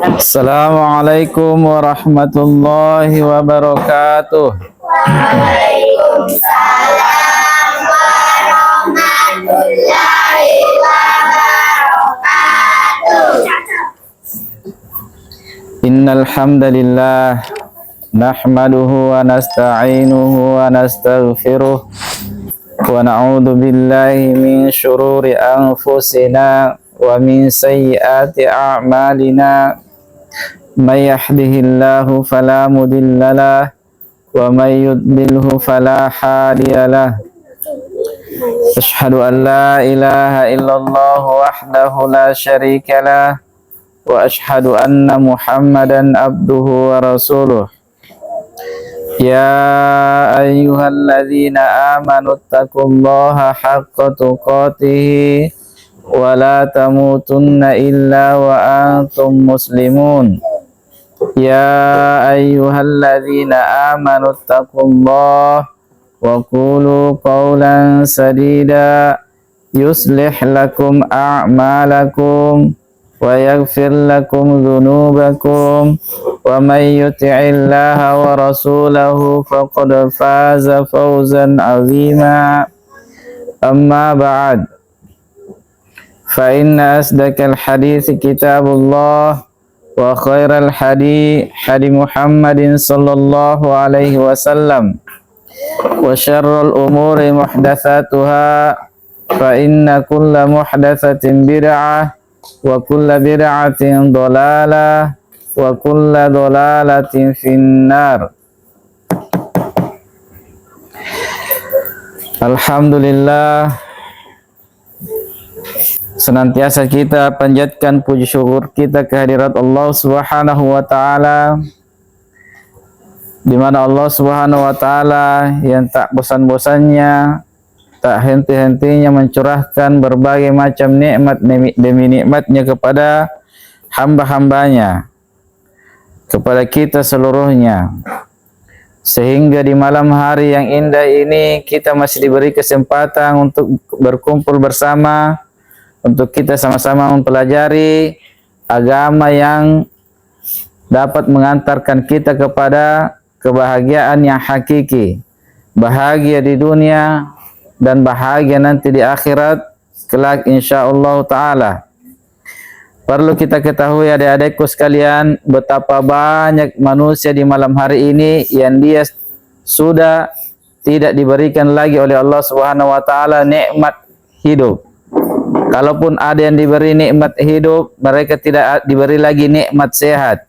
Assalamualaikum warahmatullahi wabarakatuh. Waalaikumsalam warahmatullahi wabarakatuh. Innal hamdalillah nahmaduhu wa nasta'inuhu wa nastaghfiruh wa na'udzu billahi min syururi anfusina wa min sayyiati a'malina. May yahdihillahu fala mudhillalah wa may yudlilhu fala hadiyalah. Asyhadu an la ilaha illallah wahdahu la syarikalah wa asyhadu anna Muhammadan abduhu wa rasuluh. Ya ayyuhalladzina amanu taqullaha haqqa tuqatih wa la tamutunna illa wa antum muslimun. Ya ayyuhalladzina amanu taqullaha wa qulu qawlan sadida yuslih lakum a'malakum wa yaghfir lakum dhunubakum wa may yuti'illaha wa rasulahu faqad faza fawzan 'azima. Amma ba'd, fa inna asdaqal hadits kitabullah wa khairal hadi Muhammadin sallallahu alaihi wasallam wa syarrul umuri muhdatsatuha fa inna kulla muhdatsatin bid'ah wa kulla bid'atin dhalalah wa kulla dhalalatin finnar. Alhamdulillah, senantiasa kita panjatkan puji syukur kita kehadirat Allah Subhanahu wa taala, di mana Allah Subhanahu wa taala yang tak bosan-bosannya, tak henti-hentinya mencurahkan berbagai macam nikmat demi nikmatnya kepada hamba-hambanya, kepada kita seluruhnya, sehingga di malam hari yang indah ini kita masih diberi kesempatan untuk berkumpul bersama, untuk kita sama-sama mempelajari agama yang dapat mengantarkan kita kepada kebahagiaan yang hakiki, bahagia di dunia dan bahagia nanti di akhirat kelak insyaallah taala. Perlu kita ketahui adik-adikku sekalian, betapa banyak manusia di malam hari ini yang dia sudah tidak diberikan lagi oleh Allah Subhanahu wa taala nikmat hidup. Kalaupun ada yang diberi nikmat hidup, mereka tidak diberi lagi nikmat sehat.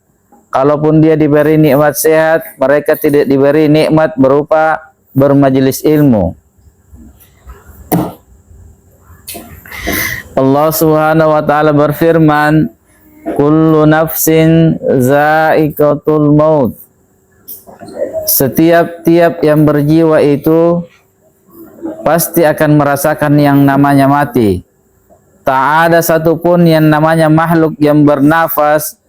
Kalaupun dia diberi nikmat sehat, mereka tidak diberi nikmat berupa bermajelis ilmu. Allah Subhanahu wa taala berfirman, kullu nafsin za'iqatul maut. Setiap yang berjiwa itu pasti akan merasakan yang namanya mati. Tak ada satupun yang namanya makhluk yang bernafas,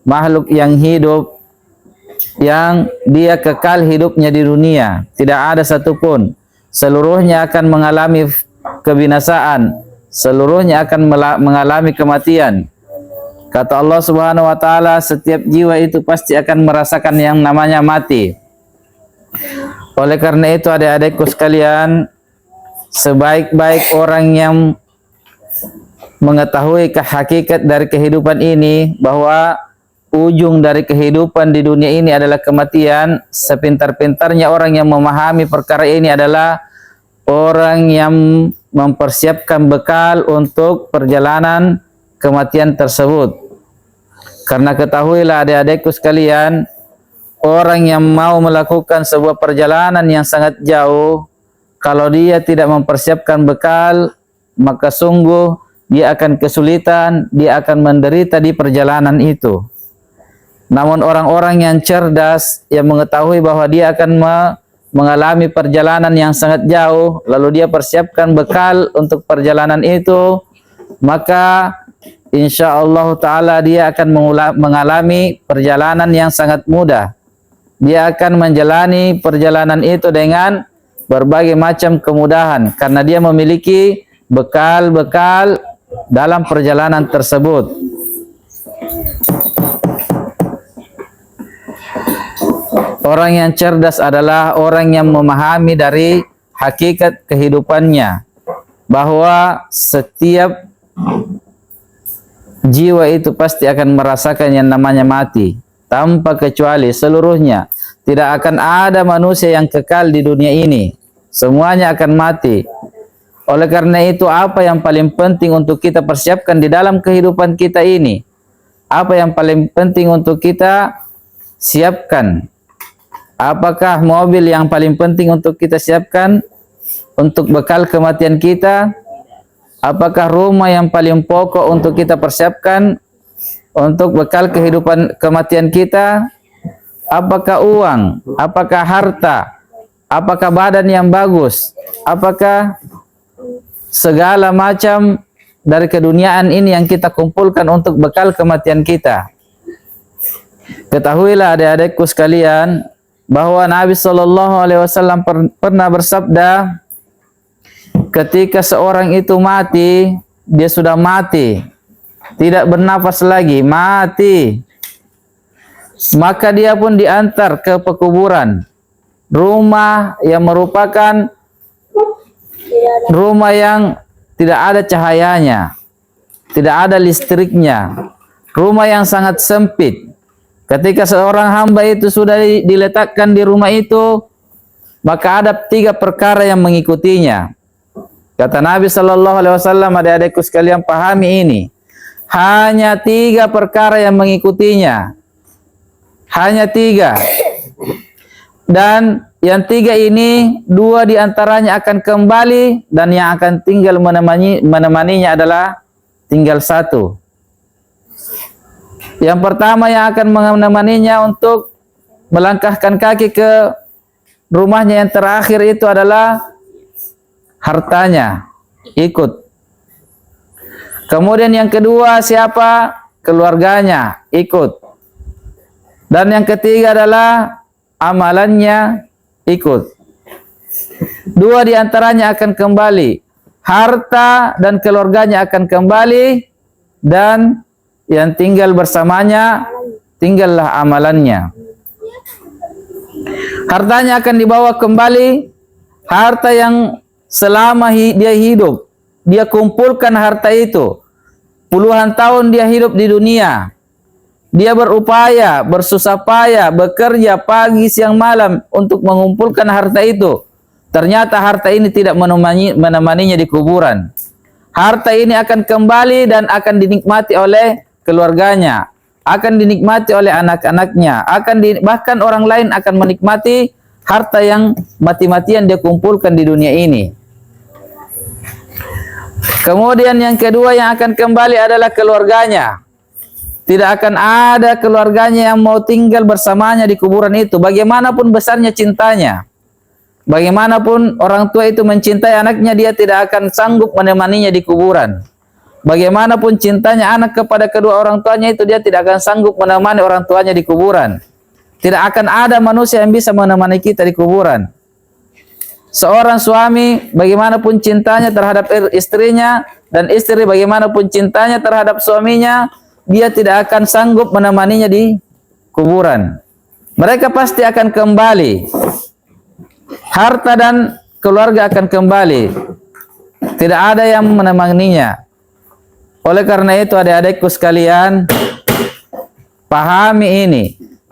makhluk yang hidup, yang dia kekal hidupnya di dunia. Tidak ada satupun. Seluruhnya akan mengalami kebinasaan. Seluruhnya akan mengalami kematian. Kata Allah Subhanahu wa taala, setiap jiwa itu pasti akan merasakan yang namanya mati. Oleh karena itu adik-adikku sekalian, sebaik-baik orang yang mengetahui hakikat dari kehidupan ini, bahwa ujung dari kehidupan di dunia ini adalah kematian, sepintar-pintarnya orang yang memahami perkara ini adalah orang yang mempersiapkan bekal untuk perjalanan kematian tersebut. Karena ketahuilah adik-adikku sekalian, orang yang mau melakukan sebuah perjalanan yang sangat jauh, kalau dia tidak mempersiapkan bekal, maka sungguh dia akan kesulitan, dia akan menderita di perjalanan itu. Namun orang-orang yang cerdas, yang mengetahui bahwa dia akan mengalami perjalanan yang sangat jauh, lalu dia persiapkan bekal untuk perjalanan itu, maka insyaallah taala dia akan mengalami perjalanan yang sangat mudah. Dia akan menjalani perjalanan itu dengan berbagai macam kemudahan karena dia memiliki bekal-bekal dalam perjalanan tersebut. Orang yang cerdas adalah orang yang memahami dari hakikat kehidupannya, bahwa setiap jiwa itu pasti akan merasakan yang namanya mati, tanpa kecuali seluruhnya. Tidak akan ada manusia yang kekal di dunia ini, semuanya akan mati. Oleh karena itu, apa yang paling penting untuk kita persiapkan di dalam kehidupan kita ini? Apa yang paling penting untuk kita siapkan? Apakah mobil yang paling penting untuk kita siapkan untuk bekal kematian kita? Apakah rumah yang paling pokok untuk kita persiapkan untuk bekal kehidupan kematian kita? Apakah uang? Apakah harta? Apakah badan yang bagus? Apakah segala macam dari keduniaan ini yang kita kumpulkan untuk bekal kematian kita? Ketahuilah adik-adikku sekalian, bahwa Nabi SAW pernah bersabda, ketika seorang itu mati, dia sudah mati, tidak bernafas lagi, mati, maka dia pun diantar ke pekuburan, rumah yang merupakan rumah yang tidak ada cahayanya, tidak ada listriknya, rumah yang sangat sempit. Ketika seorang hamba itu sudah diletakkan di rumah itu, maka ada 3 perkara yang mengikutinya. Kata Nabi SAW, adik-adikku sekalian pahami ini, hanya 3 perkara yang mengikutinya, hanya 3. Dan yang 3 ini, 2 diantaranya akan kembali, dan yang akan tinggal menemaninya adalah tinggal 1. Yang pertama yang akan menemaninya untuk melangkahkan kaki ke rumahnya yang terakhir itu adalah hartanya, ikut. Kemudian yang kedua siapa? Keluarganya, ikut. Dan yang ketiga adalah amalannya, ikut. 2 diantaranya akan kembali, harta dan keluarganya akan kembali, dan yang tinggal bersamanya tinggallah amalannya. Hartanya akan dibawa kembali, harta yang selama dia hidup, dia kumpulkan harta itu. Puluhan tahun dia hidup di dunia. Dia berupaya, bersusah payah, bekerja pagi siang malam untuk mengumpulkan harta itu. Ternyata harta ini tidak menemaninya di kuburan. Harta ini akan kembali dan akan dinikmati oleh keluarganya, akan dinikmati oleh anak-anaknya, bahkan orang lain akan menikmati harta yang mati-matian dia kumpulkan di dunia ini. Kemudian yang kedua yang akan kembali adalah keluarganya. Tidak akan ada keluarganya yang mau tinggal bersamanya di kuburan itu. Bagaimanapun besarnya cintanya, bagaimanapun orang tua itu mencintai anaknya, dia tidak akan sanggup menemaninya di kuburan. Bagaimanapun cintanya anak kepada kedua orang tuanya itu, dia tidak akan sanggup menemani orang tuanya di kuburan. Tidak akan ada manusia yang bisa menemani kita di kuburan. Seorang suami bagaimanapun cintanya terhadap istrinya, dan istri bagaimanapun cintanya terhadap suaminya, dia tidak akan sanggup menemaninya di kuburan. Mereka pasti akan kembali. Harta dan keluarga akan kembali. Tidak ada yang menemaninya. Oleh karena itu adik-adikku sekalian, pahami ini.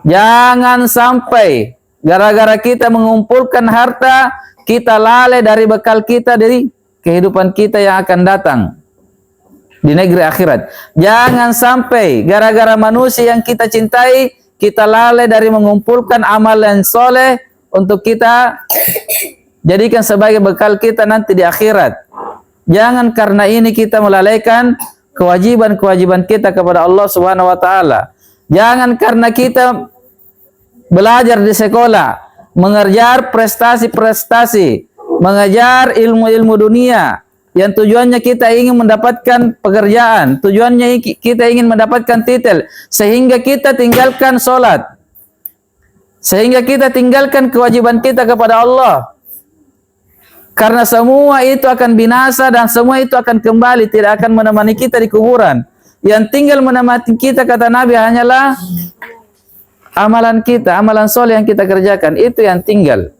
Jangan sampai gara-gara kita mengumpulkan harta, kita lalai dari bekal kita dari kehidupan kita yang akan datang di negeri akhirat. Jangan sampai gara-gara manusia yang kita cintai, kita lalai dari mengumpulkan amalan soleh untuk kita jadikan sebagai bekal kita nanti di akhirat. Jangan karena ini kita melalaikan kewajiban-kewajiban kita kepada Allah Subhanahu wa taala. Jangan karena kita belajar di sekolah, mengejar prestasi-prestasi, mengejar ilmu-ilmu dunia yang tujuannya kita ingin mendapatkan pekerjaan, tujuannya kita ingin mendapatkan titel, sehingga kita tinggalkan sholat, sehingga kita tinggalkan kewajiban kita kepada Allah. Karena semua itu akan binasa dan semua itu akan kembali, tidak akan menemani kita di kuburan. Yang tinggal menemani kita, kata Nabi, hanyalah amalan kita, amalan soleh yang kita kerjakan itu yang tinggal.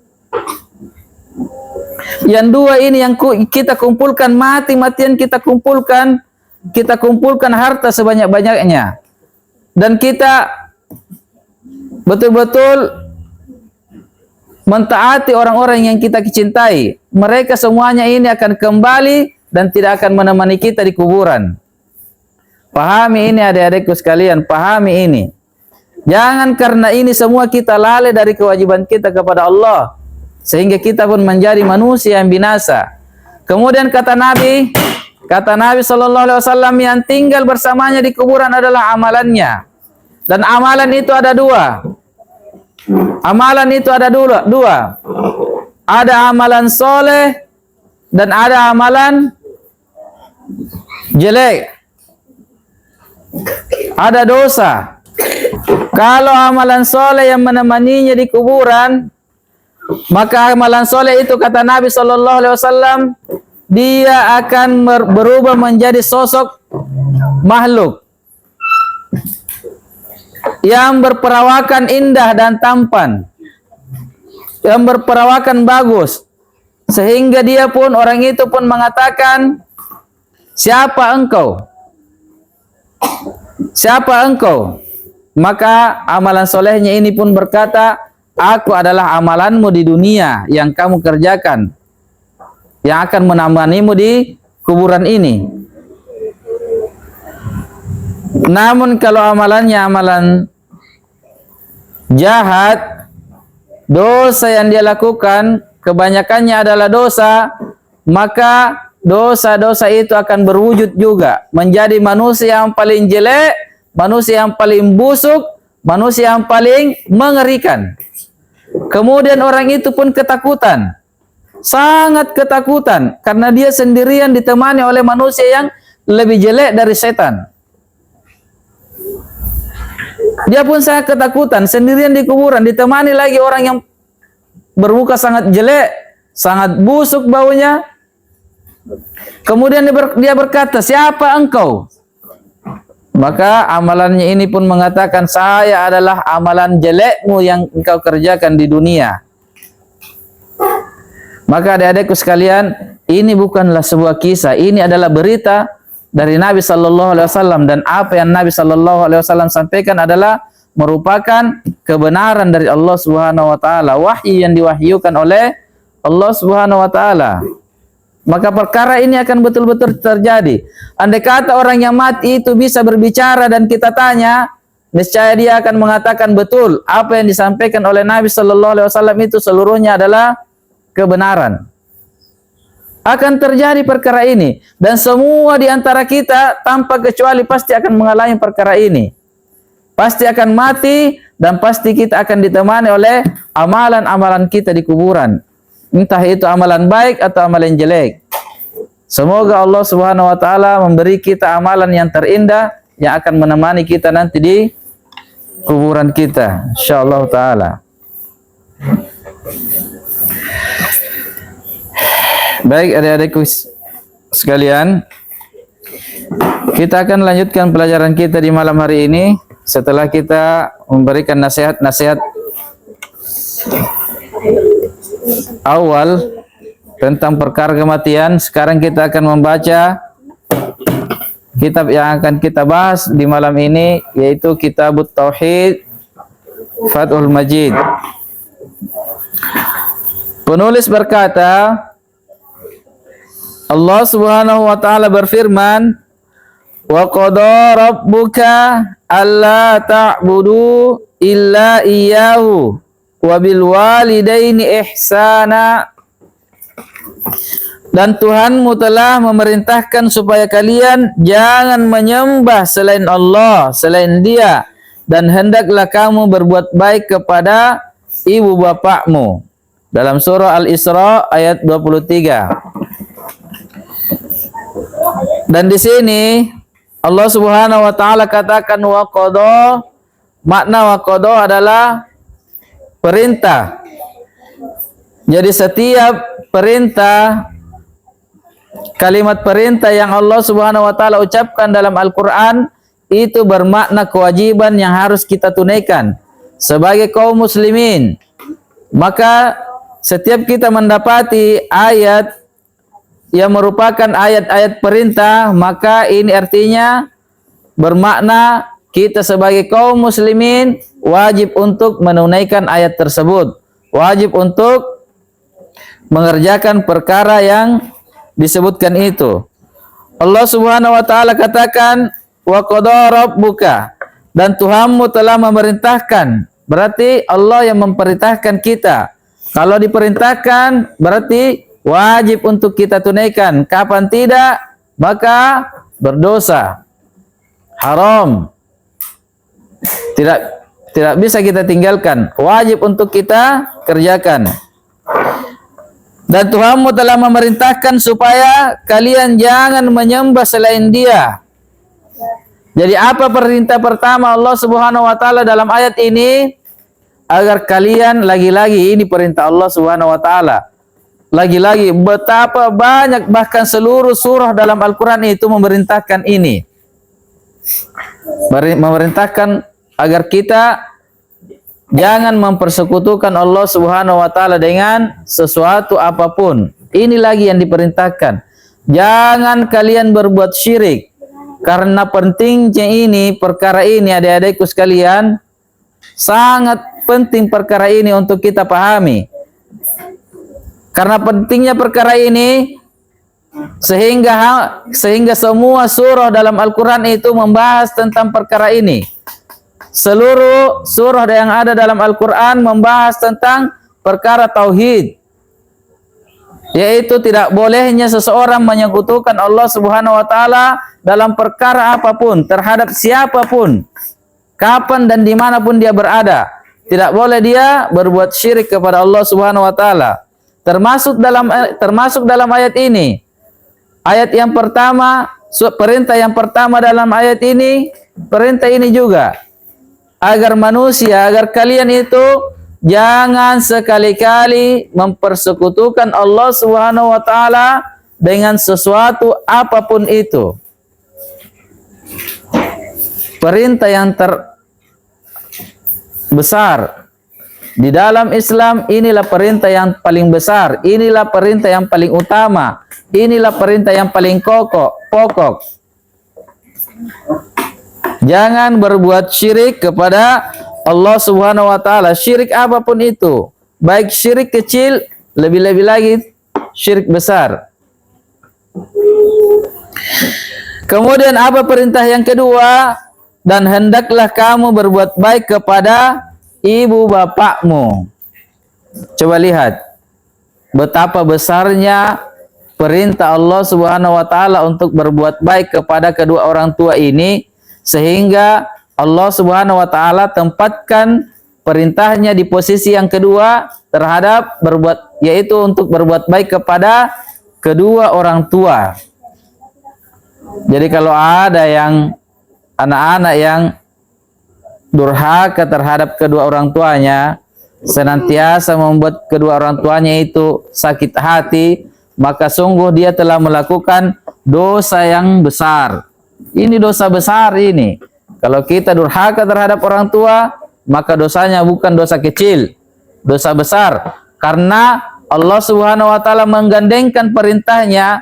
Yang dua ini yang kita kumpulkan, mati-matian kita kumpulkan harta sebanyak-banyaknya, dan kita betul-betul mentaati orang-orang yang kita cintai. Mereka semuanya ini akan kembali dan tidak akan menemani kita di kuburan. Pahami ini adik-adikku sekalian, pahami ini. Jangan karena ini semua kita lalai dari kewajiban kita kepada Allah, sehingga kita pun menjadi manusia yang binasa. Kemudian kata Nabi SAW, yang tinggal bersamanya di kuburan adalah amalannya. Dan amalan itu ada dua. Amalan itu ada dua. Ada amalan soleh dan ada amalan jelek. Ada dosa. Kalau amalan soleh yang menemaninya di kuburan, maka amalan soleh itu kata Nabi SAW, dia akan berubah menjadi sosok makhluk yang berperawakan indah dan tampan, yang berperawakan bagus, sehingga dia pun, orang itu pun mengatakan, siapa engkau? Siapa engkau? Maka amalan solehnya ini pun berkata, aku adalah amalanmu di dunia yang kamu kerjakan, yang akan menemanimu di kuburan ini. Namun kalau amalannya amalan jahat, dosa yang dia lakukan kebanyakannya adalah dosa, maka dosa-dosa itu akan berwujud juga menjadi manusia yang paling jelek, manusia yang paling busuk, manusia yang paling mengerikan. Kemudian orang itu pun ketakutan, sangat ketakutan, karena dia sendirian ditemani oleh manusia yang lebih jelek dari setan. Dia pun sangat ketakutan, sendirian di kuburan, ditemani lagi orang yang bermuka sangat jelek, sangat busuk baunya. Kemudian dia berkata, siapa engkau? Maka amalannya ini pun mengatakan, saya adalah amalan jelekmu yang engkau kerjakan di dunia. Maka adik-adikku sekalian, ini bukanlah sebuah kisah, ini adalah berita dari Nabi SAW, dan apa yang Nabi SAW sampaikan adalah merupakan kebenaran dari Allah Subhanahu wa taala, wahyu yang diwahyukan oleh Allah Subhanahu wa taala. Maka perkara ini akan betul-betul terjadi. Andai kata orang yang mati itu bisa berbicara dan kita tanya, niscaya dia akan mengatakan betul apa yang disampaikan oleh Nabi SAW itu seluruhnya adalah kebenaran. Akan terjadi perkara ini, dan semua di antara kita tanpa kecuali pasti akan mengalami perkara ini. Pasti akan mati, dan pasti kita akan ditemani oleh amalan-amalan kita di kuburan. Entah itu amalan baik atau amalan jelek. Semoga Allah Subhanahu wa taala memberi kita amalan yang terindah yang akan menemani kita nanti di kuburan kita, insyaallah taala. Baik adik-adikku sekalian, kita akan lanjutkan pelajaran kita di malam hari ini setelah kita memberikan nasihat-nasihat awal tentang perkara kematian. Sekarang kita akan membaca kitab yang akan kita bahas di malam ini, yaitu Kitabut Tauhid Fathul Majid. Penulis berkata, Allah Subhanahu wa taala berfirman, wa qada rabbuka alla ta'budu illa iyyahu wa bil walidaini ihsana. Dan Tuhanmu telah memerintahkan supaya kalian jangan menyembah selain Allah, selain Dia, dan hendaklah kamu berbuat baik kepada ibu bapakmu. Dalam surah Al-Isra ayat 23. Dan di sini Allah Subhanahu wa taala katakan wa qada, makna wa qada adalah perintah. Jadi setiap perintah, kalimat perintah yang Allah Subhanahu wa taala ucapkan dalam Al-Qur'an itu bermakna kewajiban yang harus kita tunaikan. sebagai kaum muslimin. Maka setiap kita mendapati ayat yang merupakan ayat-ayat perintah, maka ini artinya bermakna kita sebagai kaum muslimin wajib untuk menunaikan ayat tersebut, wajib untuk mengerjakan perkara yang disebutkan itu. Allah Subhanahu wa taala katakan, wa qada rabbuka, dan Tuhanmu telah memerintahkan. Berarti Allah yang memerintahkan kita. Kalau diperintahkan berarti wajib untuk kita tunaikan. Kapan tidak, maka berdosa, haram, tidak bisa kita tinggalkan, wajib untuk kita kerjakan. Dan Tuhanmu telah memerintahkan supaya kalian jangan menyembah selain Dia. Jadi apa perintah pertama Allah Subhanahu wa taala dalam ayat ini? Agar kalian, lagi-lagi ini perintah Allah Subhanahu wa taala. Lagi-lagi betapa banyak, bahkan seluruh surah dalam Al-Qur'an itu memerintahkan ini. Memerintahkan agar kita jangan mempersekutukan Allah Subhanahu wa taala dengan sesuatu apapun. Ini lagi yang diperintahkan. Jangan kalian berbuat syirik. Karena pentingnya ini, perkara ini adik-adikku sekalian, sangat penting perkara ini untuk kita pahami. Karena pentingnya perkara ini sehingga semua surah dalam Al-Qur'an itu membahas tentang perkara ini. Seluruh surah yang ada dalam Al-Quran membahas tentang perkara tauhid, yaitu tidak bolehnya seseorang menyekutukan Allah Subhanahu wa taala dalam perkara apapun, terhadap siapapun, kapan dan dimanapun dia berada. Tidak boleh dia berbuat syirik kepada Allah Subhanahu wa taala. Termasuk dalam ayat ini. Ayat yang pertama, perintah yang pertama dalam ayat ini, perintah ini juga agar manusia, agar kalian itu jangan sekali-kali mempersekutukan Allah Subhanahu wa taala dengan sesuatu apapun itu. Perintah yang terbesar di dalam Islam, inilah perintah yang paling besar, inilah perintah yang paling utama, inilah perintah yang paling pokok. Jangan berbuat syirik kepada Allah Subhanahu wa taala, syirik apapun itu, baik syirik kecil, lebih-lebih lagi syirik besar. Kemudian apa perintah yang kedua? Dan hendaklah kamu berbuat baik kepada ibu bapakmu. Coba lihat betapa besarnya perintah Allah Subhanahu wa taala untuk berbuat baik kepada kedua orang tua ini, sehingga Allah Subhanahu wa taala tempatkan perintahnya di posisi yang kedua terhadap yaitu untuk berbuat baik kepada kedua orang tua. Jadi kalau ada yang anak-anak yang durhaka terhadap kedua orang tuanya, senantiasa membuat kedua orang tuanya itu sakit hati, maka sungguh dia telah melakukan dosa yang besar. Ini dosa besar ini. Kalau kita durhaka terhadap orang tua, maka dosanya bukan dosa kecil, dosa besar. Karena Allah Subhanahu wa taala menggandengkan perintahnya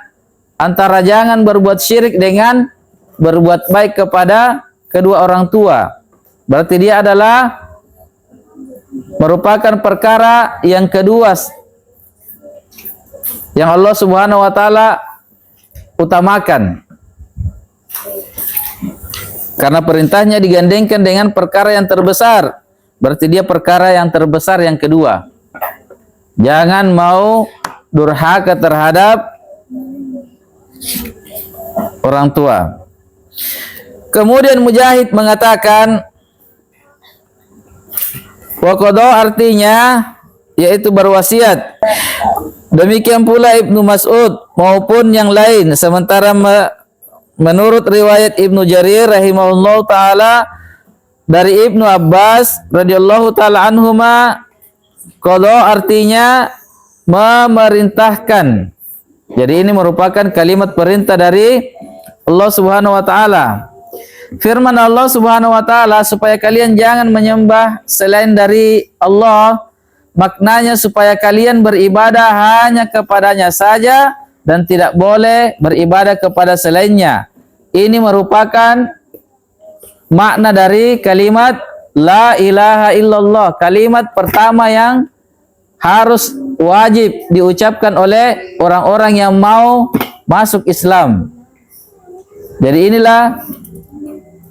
antara jangan berbuat syirik dengan berbuat baik kepada kedua orang tua. Berarti dia adalah merupakan perkara yang kedua yang Allah Subhanahu wa taala utamakan. Karena perintahnya digandengkan dengan perkara yang terbesar, berarti dia perkara yang terbesar yang kedua. Jangan mau durhaka terhadap orang tua. Kemudian Mujahid mengatakan, waqada artinya yaitu berwasiat. Demikian pula Ibnu Mas'ud maupun yang lain. Sementara menurut riwayat Ibnu Jarir rahimahullah taala dari Ibnu Abbas radhiyallahu taala anhuma, qada artinya memerintahkan. Jadi ini merupakan kalimat perintah dari Allah Subhanahu wa taala. firman Allah Subhanahu wa taala supaya kalian jangan menyembah selain dari Allah, maknanya supaya kalian beribadah hanya kepadanya saja dan tidak boleh beribadah kepada selainnya. Ini merupakan makna dari kalimat la ilaha illallah, kalimat pertama yang harus wajib diucapkan oleh orang-orang yang mau masuk Islam. Jadi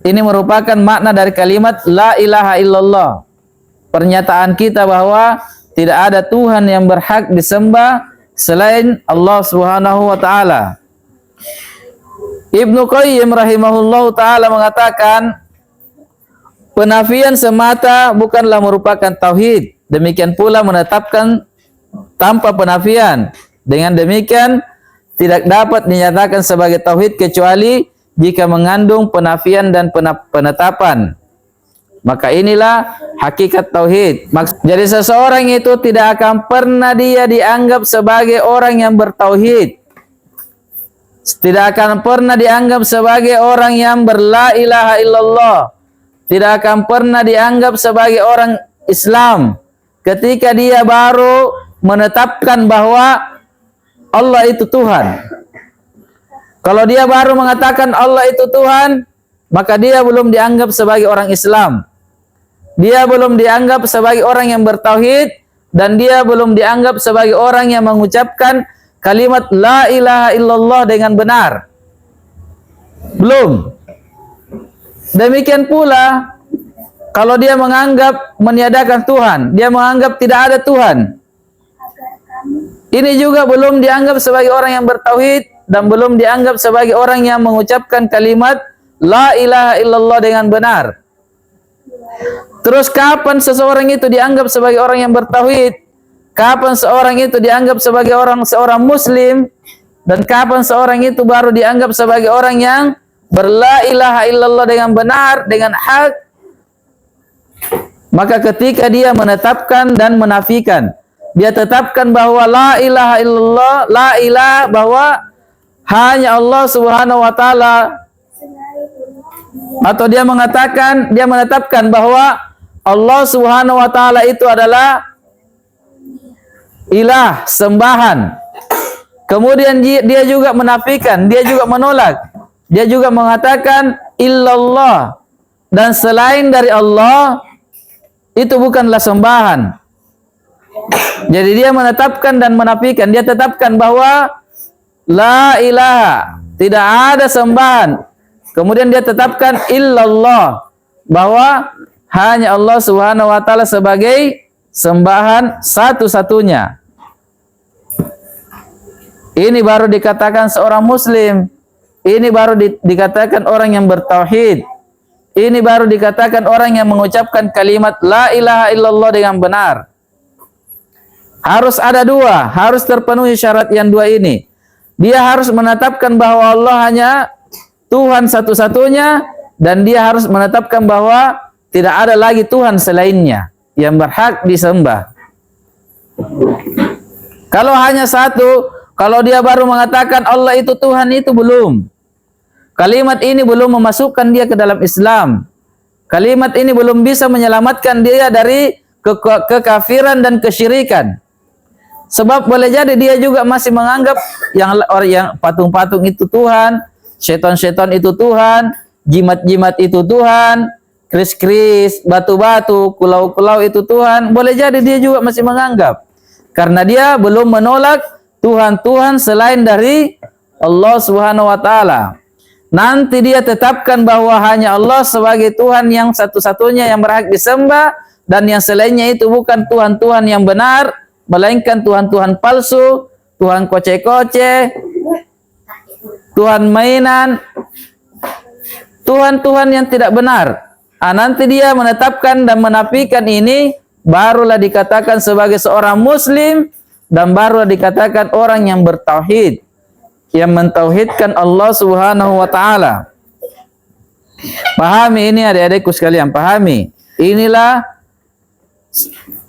ini merupakan makna dari kalimat la ilaha illallah. Pernyataan kita bahwa tidak ada Tuhan yang berhak disembah selain Allah Subhanahu wa taala. Ibnu Qayyim rahimahullahu taala mengatakan, penafian semata bukanlah merupakan tauhid. Demikian pula menetapkan tanpa penafian. Dengan demikian tidak dapat dinyatakan sebagai tauhid kecuali jika mengandung penafian dan penetapan. Maka inilah hakikat tauhid. Jadi seseorang itu tidak akan pernah dia dianggap sebagai orang yang bertauhid. Tidak akan pernah dianggap sebagai orang yang berla ilaha illallah. Tidak akan pernah dianggap sebagai orang Islam ketika dia baru menetapkan bahwa Allah itu Tuhan. Kalau dia baru mengatakan Allah itu Tuhan, maka dia belum dianggap sebagai orang Islam. Dia belum dianggap sebagai orang yang bertauhid, dan dia belum dianggap sebagai orang yang mengucapkan kalimat la ilaha illallah dengan benar. Belum. Demikian pula kalau dia menganggap meniadakan Tuhan, dia menganggap tidak ada Tuhan, ini juga belum dianggap sebagai orang yang bertauhid dan belum dianggap sebagai orang yang mengucapkan kalimat la ilaha illallah dengan benar. Terus kapan seseorang itu dianggap sebagai orang yang bertauhid? Kapan seorang itu dianggap sebagai seorang muslim? Dan kapan seorang itu baru dianggap sebagai orang yang berla ilaha illallah dengan benar, dengan hak? Maka ketika dia menetapkan dan menafikan, dia tetapkan bahwa la ilaha illallah, la ilaha, bahwa hanya Allah Subhanahu wa taala, atau dia menetapkan bahwa Allah Subhanahu wa taala itu adalah ilah, sembahan. Kemudian dia juga menafikan, dia juga menolak, dia juga mengatakan illallah, dan selain dari Allah itu bukanlah sembahan. Jadi dia menetapkan dan menafikan. Dia tetapkan bahwa la ilaha, tidak ada sembahan. Kemudian dia tetapkan illallah, bahwa hanya Allah Subhanahu wa taala sebagai sembahan satu-satunya. Ini baru dikatakan seorang muslim. Ini baru dikatakan orang yang bertauhid. Ini baru dikatakan orang yang mengucapkan kalimat la ilaha illallah dengan benar. Harus ada dua, harus terpenuhi syarat yang dua ini. Dia harus menetapkan bahwa Allah hanya Tuhan satu-satunya, dan dia harus menetapkan bahwa tidak ada lagi Tuhan selainnya yang berhak disembah. Kalau hanya satu, kalau dia baru mengatakan Allah itu Tuhan, itu belum. Kalimat ini belum memasukkan dia ke dalam Islam. Kalimat ini belum bisa menyelamatkan dia dari kekafiran dan kesyirikan. Sebab boleh jadi dia juga masih menganggap yang patung-patung itu Tuhan, setan-setan itu Tuhan, jimat-jimat itu Tuhan, keris-keris, batu-batu, kulau-kulau itu Tuhan. Boleh jadi dia juga masih menganggap, karena dia belum menolak Tuhan-Tuhan selain dari Allah Subhanahu wa taala. Nanti dia tetapkan bahwa hanya Allah sebagai Tuhan yang satu-satunya yang berhak disembah, dan yang selainnya itu bukan Tuhan-Tuhan yang benar, melainkan Tuhan-Tuhan palsu, Tuhan koce-koce, Tuhan mainan, Tuhan-Tuhan yang tidak benar. Nanti dia menetapkan dan menafikan ini, barulah dikatakan sebagai seorang muslim, dan barulah dikatakan orang yang bertauhid, yang mentauhidkan Allah Subhanahu wa taala. Pahami ini adik-adikku sekalian, pahami. Inilah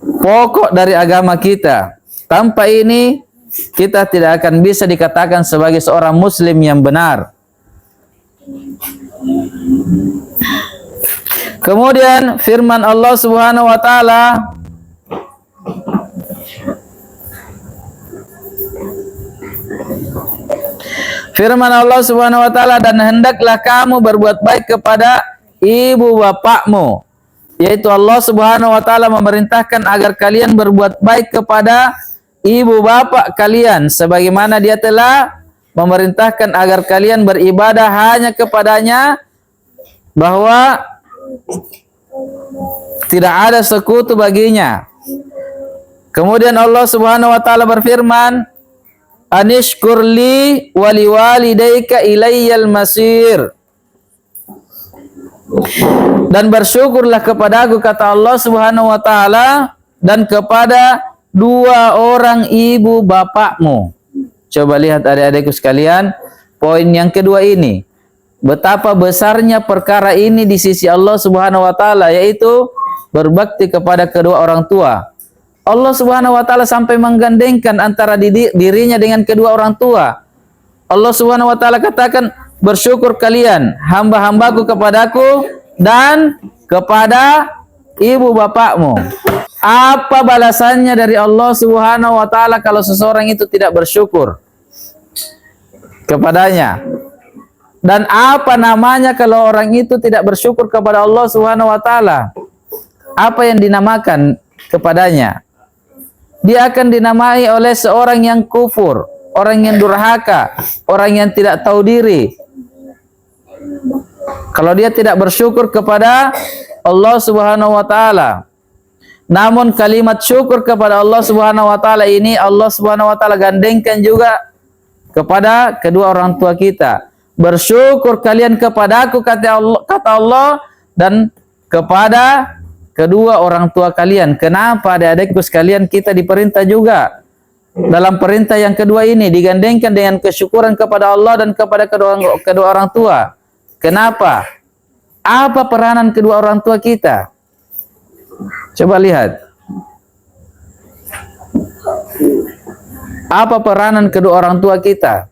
pokok dari agama kita. Tanpa ini kita tidak akan bisa dikatakan sebagai seorang muslim yang benar. Kemudian firman Allah Subhanahu wa taala, dan hendaklah kamu berbuat baik kepada ibu bapakmu, yaitu Allah Subhanahu wa taala memerintahkan agar kalian berbuat baik kepada ibu bapak kalian sebagaimana Dia telah memerintahkan agar kalian beribadah hanya kepadanya, bahwa tidak ada sekutu baginya. Kemudian Allah Subhanahu wa taala berfirman, anishkurli waliwalidayka ilayyal masir. Dan bersyukurlah kepadaku, kata Allah Subhanahu wa taala, dan kepada dua orang ibu bapakmu. Coba lihat adik-adikku sekalian, poin yang kedua ini. Betapa besarnya perkara ini di sisi Allah Subhanahu wa taala, yaitu berbakti kepada kedua orang tua. Allah Subhanahu wa taala sampai menggandengkan antara dirinya dengan kedua orang tua. Allah Subhanahu wa taala katakan, bersyukur kalian hamba-hambaku kepadaku dan kepada ibu bapakmu. Apa balasannya dari Allah Subhanahu wa taala kalau seseorang itu tidak bersyukur kepadanya? Dan apa namanya kalau orang itu tidak bersyukur kepada Allah Subhanahu wa taala? Apa yang dinamakan kepadanya? Dia akan dinamai oleh seorang yang kufur, orang yang durhaka, orang yang tidak tahu diri. Kalau dia tidak bersyukur kepada Allah Subhanahu wa taala. Namun kalimat syukur kepada Allah Subhanahu wa taala ini Allah Subhanahu wa taala gandengkan juga kepada kedua orang tua kita. Bersyukur kalian kepadaku, kata Allah, dan kepada kedua orang tua kalian. Kenapa adik-adikku sekalian kita diperintah juga dalam perintah yang kedua ini digandengkan dengan kesyukuran kepada Allah dan kepada kedua orang tua? Kenapa? Apa peranan kedua orang tua kita? Coba lihat. Apa peranan kedua orang tua kita?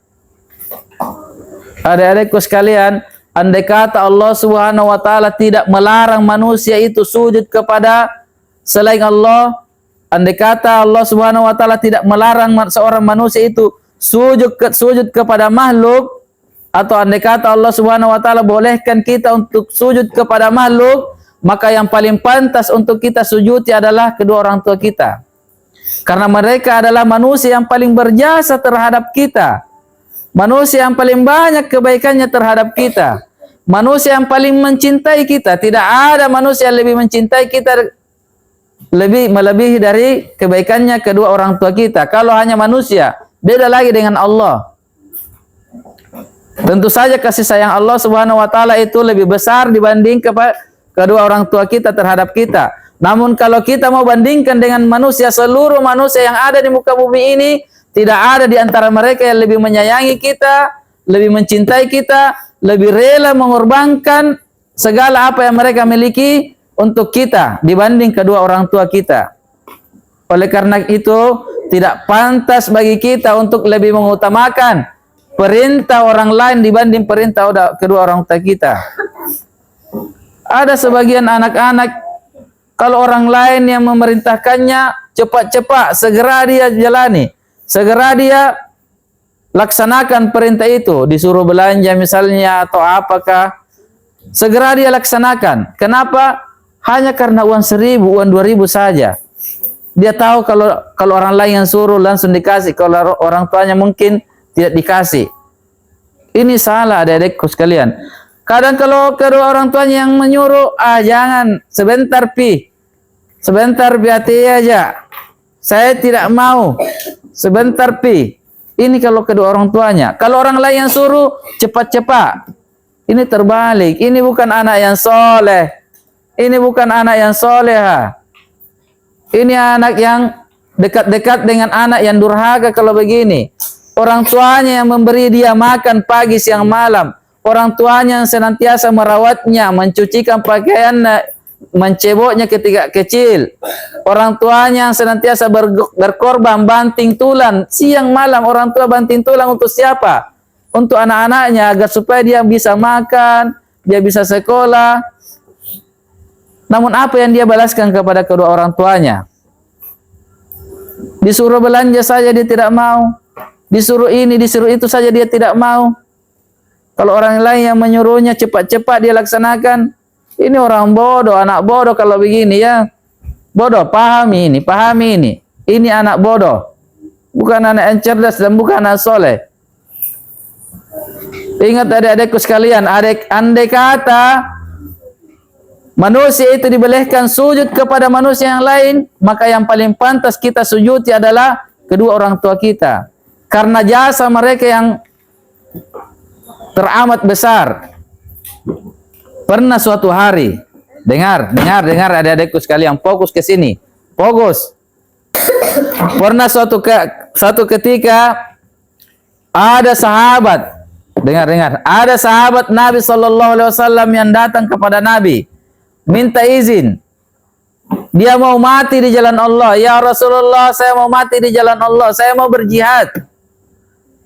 Adik-adikku sekalian, andai kata Allah Subhanahu wa taala tidak melarang manusia itu sujud kepada selain Allah, andai kata Allah Subhanahu wa taala tidak melarang seorang manusia itu sujud kepada makhluk, atau andai kata Allah Subhanahu wa taala bolehkan kita untuk sujud kepada makhluk, maka yang paling pantas untuk kita sujudi adalah kedua orang tua kita. Karena mereka adalah manusia yang paling berjasa terhadap kita. Manusia yang paling banyak kebaikannya terhadap kita. Manusia yang paling mencintai kita. Tidak ada manusia yang lebih mencintai kita melebihi dari kebaikannya kedua orang tua kita. Kalau hanya manusia, beda lagi dengan Allah. Tentu saja kasih sayang Allah Subhanahu wa taala itu lebih besar dibanding kepada kedua orang tua kita terhadap kita. Namun kalau kita mau bandingkan dengan manusia, seluruh manusia yang ada di muka bumi ini, tidak ada di antara mereka yang lebih menyayangi kita, lebih mencintai kita, lebih rela mengorbankan segala apa yang mereka miliki untuk kita dibanding kedua orang tua kita. Oleh karena itu, tidak pantas bagi kita untuk lebih mengutamakan perintah orang lain dibanding perintah kedua orang tua kita. Ada sebagian anak-anak, kalau orang lain yang memerintahkannya, cepat-cepat, segera dia jalani. Segera dia laksanakan perintah itu. Disuruh belanja misalnya atau apakah, segera dia laksanakan. Kenapa? Hanya karena uang 1.000, uang 2.000 saja. Dia tahu kalau orang lain yang suruh langsung dikasih. Kalau orang tuanya mungkin tidak dikasih. Ini salah adik-adikku sekalian. Kadang kalau kedua orang tuanya yang menyuruh, jangan, sebentar sebentar hati aja. Saya tidak mau. Sebentar Ini kalau kedua orang tuanya. Kalau orang lain yang suruh, cepat-cepat. Ini terbalik. Ini bukan anak yang soleh. Ini bukan anak yang soleha. Ini anak yang dekat-dekat dengan anak yang durhaka kalau begini. Orang tuanya yang memberi dia makan pagi, siang, malam. Orang tuanya yang senantiasa merawatnya, mencucikan pakaiannya, menceboknya ketika kecil. Orang tuanya yang senantiasa berkorban banting tulang siang malam. Orang tua banting tulang untuk siapa? untuk anak-anaknya agar supaya dia bisa makan, dia bisa sekolah. Namun apa yang dia balaskan kepada kedua orang tuanya? Disuruh belanja saja dia tidak mau. Disuruh ini, disuruh itu saja dia tidak mau. Kalau orang lain yang menyuruhnya cepat-cepat dia laksanakan. Ini orang bodoh, anak bodoh kalau begini ya. Bodoh, pahami ini, pahami ini. Ini anak bodoh. Bukan anak yang cerdas dan bukan anak soleh. Ingat adik-adikku sekalian, andai kata manusia itu dibolehkan sujud kepada manusia yang lain, maka yang paling pantas kita sujudi adalah kedua orang tua kita. Karena jasa mereka yang teramat besar. Pernah suatu hari, dengar adik-adikku sekalian, fokus ke sini. Fokus. Pernah suatu ketika ada sahabat, dengar, ada sahabat Nabi sallallahu alaihi wasallam yang datang kepada Nabi, minta izin. Dia mau mati di jalan Allah. Ya Rasulullah, saya mau mati di jalan Allah, saya mau berjihad.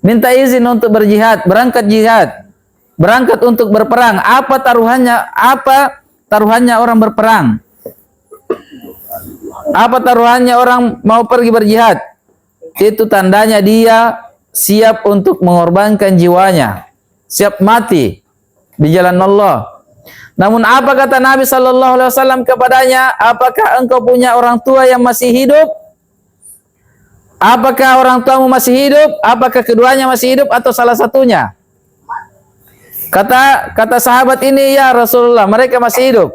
Minta izin untuk berjihad, berangkat jihad, berangkat untuk berperang. Apa taruhannya? Apa taruhannya orang berperang? Apa taruhannya orang mau pergi berjihad? Itu tandanya dia siap untuk mengorbankan jiwanya, siap mati di jalan Allah. Namun apa kata Nabi sallallahu alaihi wasallam kepadanya? Apakah engkau punya orang tua yang masih hidup? Apakah orang tuamu masih hidup? Apakah keduanya masih hidup atau salah satunya? Kata sahabat ini, ya Rasulullah, mereka masih hidup.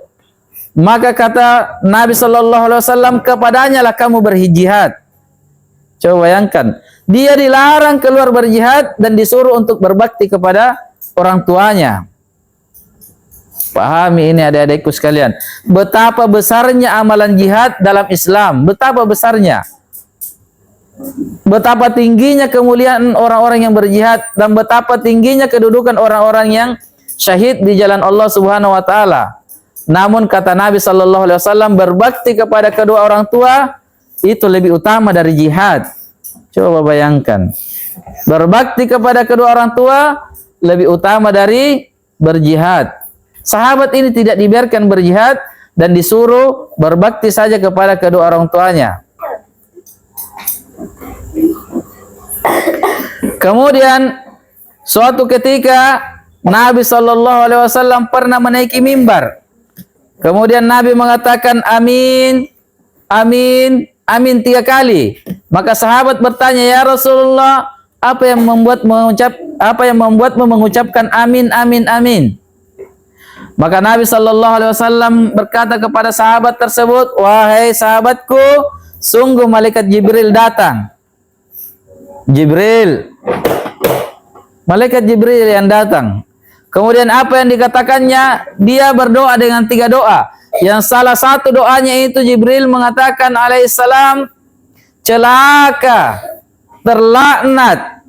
Maka kata Nabi sallallahu alaihi wasallam kepadanya, lah kamu berjihad. Coba bayangkan, dia dilarang keluar berjihad dan disuruh untuk berbakti kepada orang tuanya. Pahami ini adik-adikku sekalian, betapa besarnya amalan jihad dalam Islam, betapa besarnya. Betapa tingginya kemuliaan orang-orang yang berjihad dan betapa tingginya kedudukan orang-orang yang syahid di jalan Allah Subhanahu wa taala. Namun kata Nabi sallallahu alaihi wasallam, berbakti kepada kedua orang tua itu lebih utama dari jihad. Coba bayangkan. Berbakti kepada kedua orang tua lebih utama dari berjihad. Sahabat ini tidak dibiarkan berjihad dan disuruh berbakti saja kepada kedua orang tuanya. Kemudian suatu ketika Nabi sallallahu alaihi wasallam pernah menaiki mimbar. Kemudian Nabi mengatakan amin, amin, amin 3 kali. Maka sahabat bertanya, ya Rasulullah, apa yang membuatmu mengucapkan amin, amin, amin? Maka Nabi sallallahu alaihi wasallam berkata kepada sahabat tersebut, wahai sahabatku, sungguh malaikat Jibril datang. Malaikat Jibril yang datang. Kemudian apa yang dikatakannya? Dia berdoa dengan 3 doa. Yang salah satu doanya itu Jibril mengatakan alaihissalam, celaka, terlaknat,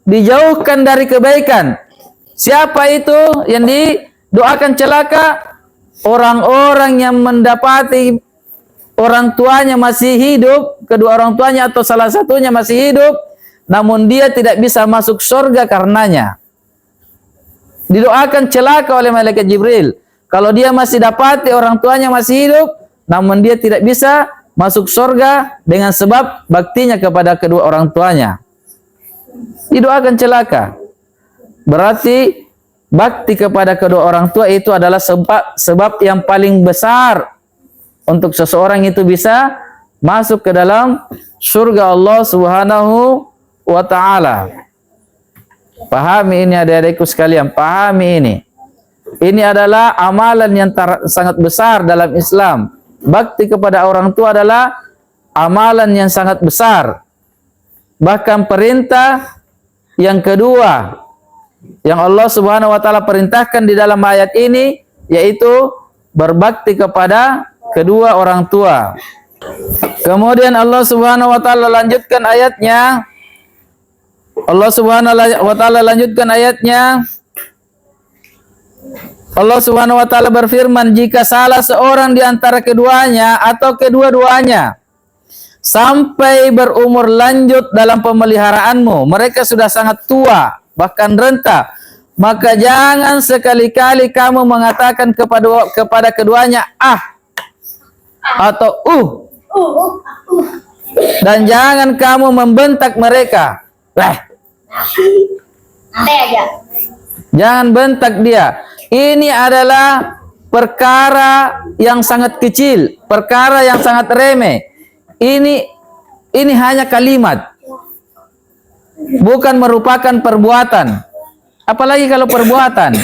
dijauhkan dari kebaikan. Siapa itu yang didoakan celaka? Orang-orang yang mendapati orang tuanya masih hidup, kedua orang tuanya atau salah satunya masih hidup, namun dia tidak bisa masuk surga karenanya. Didoakan celaka oleh malaikat Jibril. Kalau dia masih dapati orang tuanya masih hidup, namun dia tidak bisa masuk surga dengan sebab baktinya kepada kedua orang tuanya. Didoakan celaka. Berarti bakti kepada kedua orang tua itu adalah sebab yang paling besar untuk seseorang itu bisa masuk ke dalam surga Allah Subhanahu wa ta'ala. Pahami ini adik-adikku sekalian, pahami ini. Ini adalah amalan yang sangat besar dalam Islam. Bakti kepada orang tua adalah amalan yang sangat besar. Bahkan perintah yang kedua yang Allah Subhanahu wa taala perintahkan di dalam ayat ini yaitu berbakti kepada kedua orang tua. Kemudian Allah Subhanahu wa taala lanjutkan ayatnya. Allah Subhanahu wa taala lanjutkan ayatnya. Allah Subhanahu wa taala berfirman, jika salah seorang di antara keduanya atau kedua-duanya sampai berumur lanjut dalam pemeliharaanmu, mereka sudah sangat tua bahkan renta, maka jangan sekali-kali kamu mengatakan kepada keduanya atau dan jangan kamu membentak mereka. Jangan bentak dia. Ini adalah perkara yang sangat kecil, perkara yang sangat remeh. Ini hanya kalimat, bukan merupakan perbuatan. Apalagi kalau perbuatan.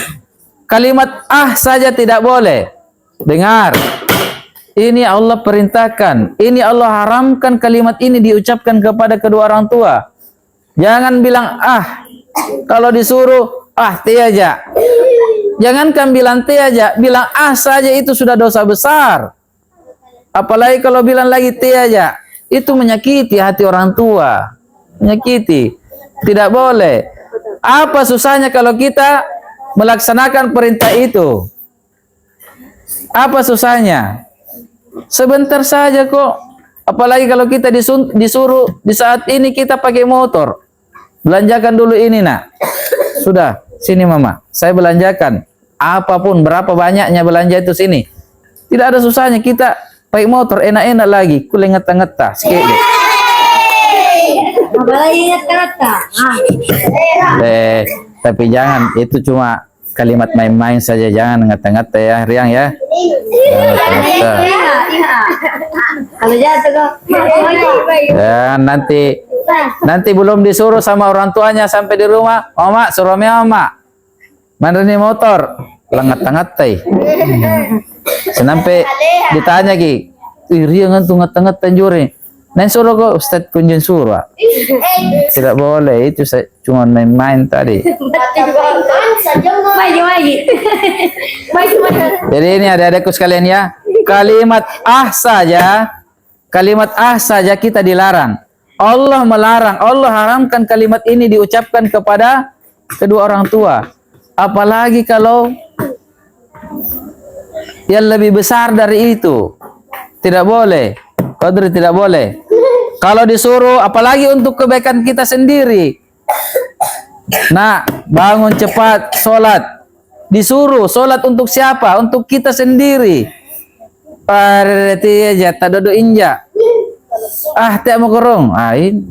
Kalimat saja tidak boleh. Dengar. Ini Allah perintahkan. Ini Allah haramkan kalimat ini diucapkan kepada kedua orang tua. Jangan bilang kalau disuruh aja. Jangankan bilang aja, bilang saja itu sudah dosa besar. Apalagi kalau bilang lagi aja, itu menyakiti hati orang tua. Menyakiti. Tidak boleh. Apa susahnya kalau kita melaksanakan perintah itu? Apa susahnya? Sebentar saja kok. Apalagi kalau kita disuruh di saat ini kita pakai motor. Belanjakan dulu ini, Nak. Sudah. Sini mama, saya belanjakan. Apapun, berapa banyaknya belanja itu sini. Tidak ada susahnya kita pakai motor, enak-enak lagi. Kulenget-ngetah sikit. Apalagi ngeta-ngeta. Tapi jangan, itu cuma kalimat main-main saja. Jangan ngeta-ngeta ya, Riang ya. Kalau jatuh kok. Dan nanti belum disuruh sama orang tuanya sampai di rumah, Oma, suruh Oma. Mana nih motor? Lengat-ngetai. Sampai ditanya ki, Riang ngantung nget-ngetan juri. Nen suruh kok Ustaz kunjung suruh. Tidak boleh, itu cuma main-main tadi. Jadi ini adik-adikku sekalian ya, kalimat saja kita dilarang. Allah melarang, Allah haramkan kalimat ini diucapkan kepada kedua orang tua. Apalagi kalau yang lebih besar dari itu. Tidak boleh. Qadri tidak boleh. Kalau disuruh, apalagi untuk kebaikan kita sendiri. Nah, bangun cepat, sholat. Disuruh, sholat untuk siapa? Untuk kita sendiri. Parati aja, tak duduk injak. Tak mau korong. Ini.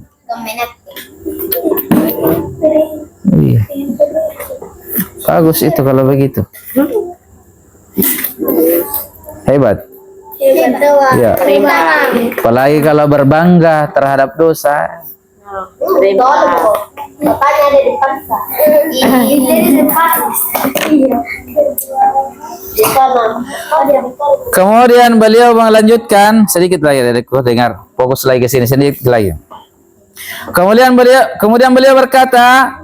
Iya. Bagus itu kalau begitu. Hebat. Ya. Apalagi kalau berbangga terhadap dosa. Bapaknya ada di paksa. Kemudian beliau melanjutkan sedikit lagi, adikku dengar, fokus lagi ke sini sedikit lagi. Kemudian beliau berkata,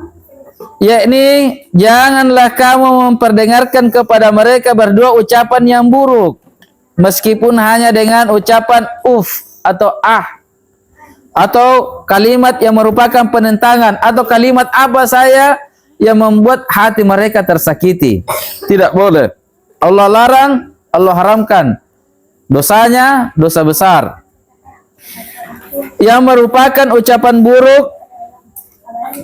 yakni janganlah kamu memperdengarkan kepada mereka berdua ucapan yang buruk, meskipun hanya dengan ucapan atau atau kalimat yang merupakan penentangan, atau kalimat apa saya yang membuat hati mereka tersakiti. Tidak boleh. Allah larang, Allah haramkan. Dosanya dosa besar. Yang merupakan ucapan buruk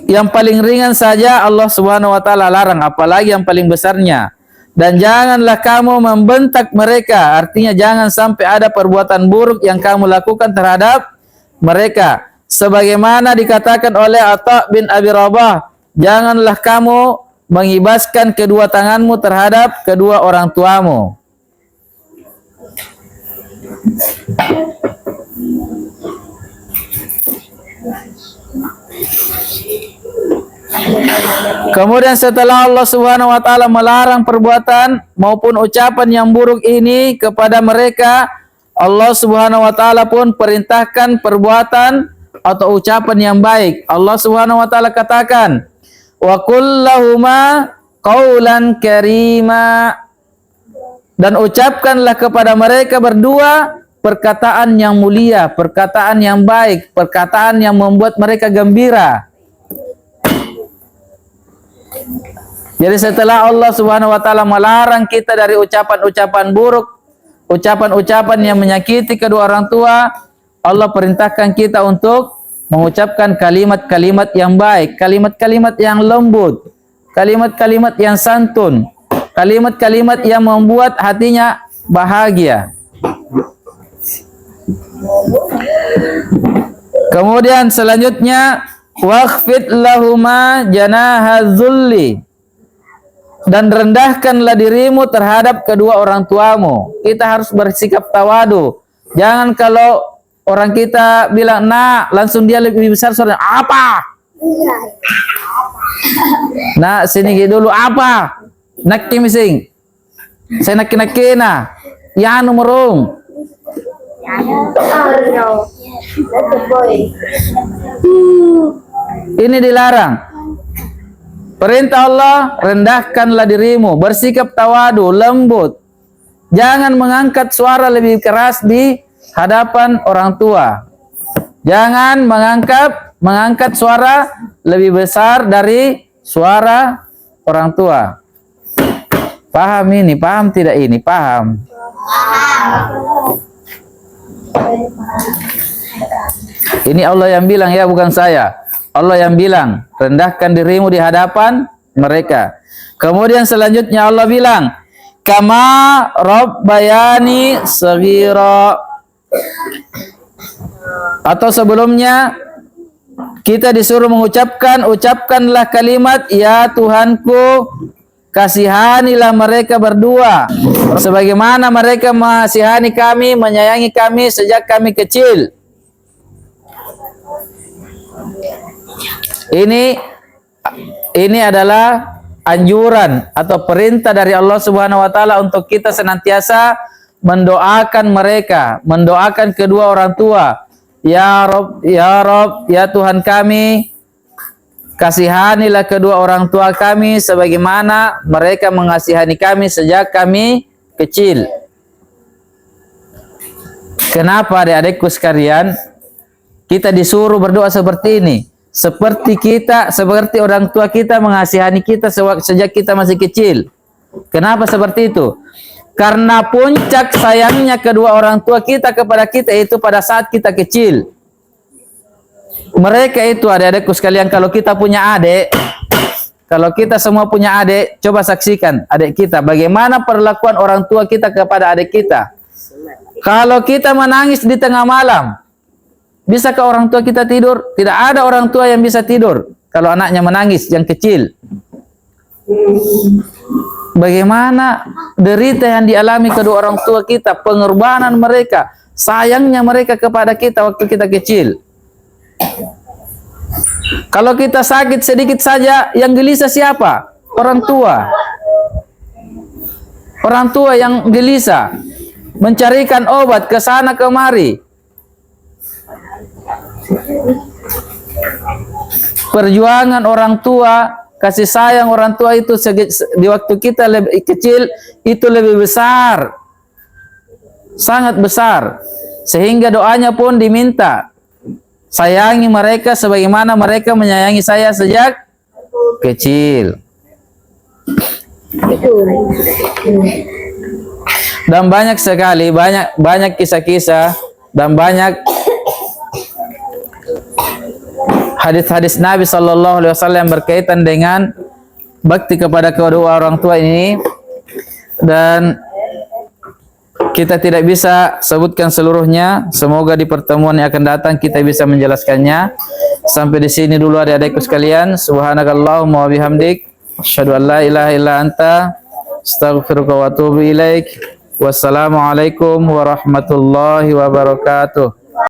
yang paling ringan saja Allah Subhanahu wa taala larang, apalagi yang paling besarnya. Dan janganlah kamu membentak mereka, artinya jangan sampai ada perbuatan buruk yang kamu lakukan terhadap mereka. Sebagaimana dikatakan oleh Atha bin Abi Rabah, janganlah kamu mengibaskan kedua tanganmu terhadap kedua orang tuamu. Kemudian setelah Allah Subhanahu wa taala melarang perbuatan maupun ucapan yang buruk ini kepada mereka, Allah Subhanahu wa taala pun perintahkan perbuatan atau ucapan yang baik. Allah Subhanahu wa taala katakan, "Wa qul lahuma qaulan karima." Dan ucapkanlah kepada mereka berdua perkataan yang mulia, perkataan yang baik, perkataan yang membuat mereka gembira. Jadi setelah Allah Subhanahu wa taala melarang kita dari ucapan-ucapan buruk, ucapan-ucapan yang menyakiti kedua orang tua, Allah perintahkan kita untuk mengucapkan kalimat-kalimat yang baik, kalimat-kalimat yang lembut, kalimat-kalimat yang santun, kalimat-kalimat yang membuat hatinya bahagia. Kemudian selanjutnya wakhfid lahuma janaha dzulli, dan rendahkanlah dirimu terhadap kedua orang tuamu. Kita harus bersikap tawadu. Jangan kalau orang kita bilang nak, langsung dia lebih besar suara apa? Nak sini dulu apa? Nak mising. Saya nak na. Ya nomorong. Ini dilarang. Perintah Allah, rendahkanlah dirimu, bersikap tawadu, lembut. Jangan mengangkat suara lebih keras di hadapan orang tua. Jangan mengangkat suara lebih besar dari suara orang tua. Paham ini? Paham tidak ini? Paham. Ini Allah yang bilang ya, bukan saya. Allah yang bilang, rendahkan dirimu di hadapan mereka. Kemudian selanjutnya Allah bilang, kama rabbayani shaghira. Atau sebelumnya kita disuruh ucapkanlah kalimat ya Tuhanku, kasihanilah mereka berdua sebagaimana mereka mengasihani kami, menyayangi kami sejak kami kecil. Ini adalah anjuran atau perintah dari Allah Subhanahu wa taala untuk kita senantiasa mendoakan mereka, mendoakan kedua orang tua. Ya Rob, ya Tuhan kami, kasihanilah kedua orang tua kami sebagaimana mereka mengasihani kami sejak kami kecil. Kenapa adik-adikku sekalian kita disuruh berdoa seperti ini? Seperti orang tua kita mengasihani kita sejak kita masih kecil. Kenapa seperti itu? Karena puncak sayangnya kedua orang tua kita kepada kita itu pada saat kita kecil. Mereka itu adik-adikku sekalian, kalau kita punya adik, kalau kita semua punya adik, coba saksikan adik kita, bagaimana perlakuan orang tua kita kepada adik kita. Kalau kita menangis di tengah malam, bisakah orang tua kita tidur? Tidak ada orang tua yang bisa tidur kalau anaknya menangis yang kecil. Bagaimana derita yang dialami kedua orang tua kita, pengorbanan mereka, sayangnya mereka kepada kita waktu kita kecil. Kalau kita sakit sedikit saja, yang gelisah siapa? Orang tua. Orang tua yang gelisah, mencarikan obat ke sana kemari. Perjuangan orang tua, kasih sayang orang tua itu di waktu kita lebih kecil itu lebih besar, sangat besar, sehingga doanya pun diminta, sayangi mereka sebagaimana mereka menyayangi saya sejak kecil. Dan banyak sekali, banyak kisah-kisah dan banyak hadis-hadis Nabi Sallallahu Alaihi Wasallam berkaitan dengan bakti kepada kedua orang tua ini, dan kita tidak bisa sebutkan seluruhnya. Semoga di pertemuan yang akan datang kita bisa menjelaskannya. Sampai di sini dulu adik-adikku sekalian. Subhanakallahumma wa bihamdik, asyhadu an la ilaha illa anta, astaghfiruka wa atubu ilaik. Wassalamualaikum warahmatullahi wabarakatuh.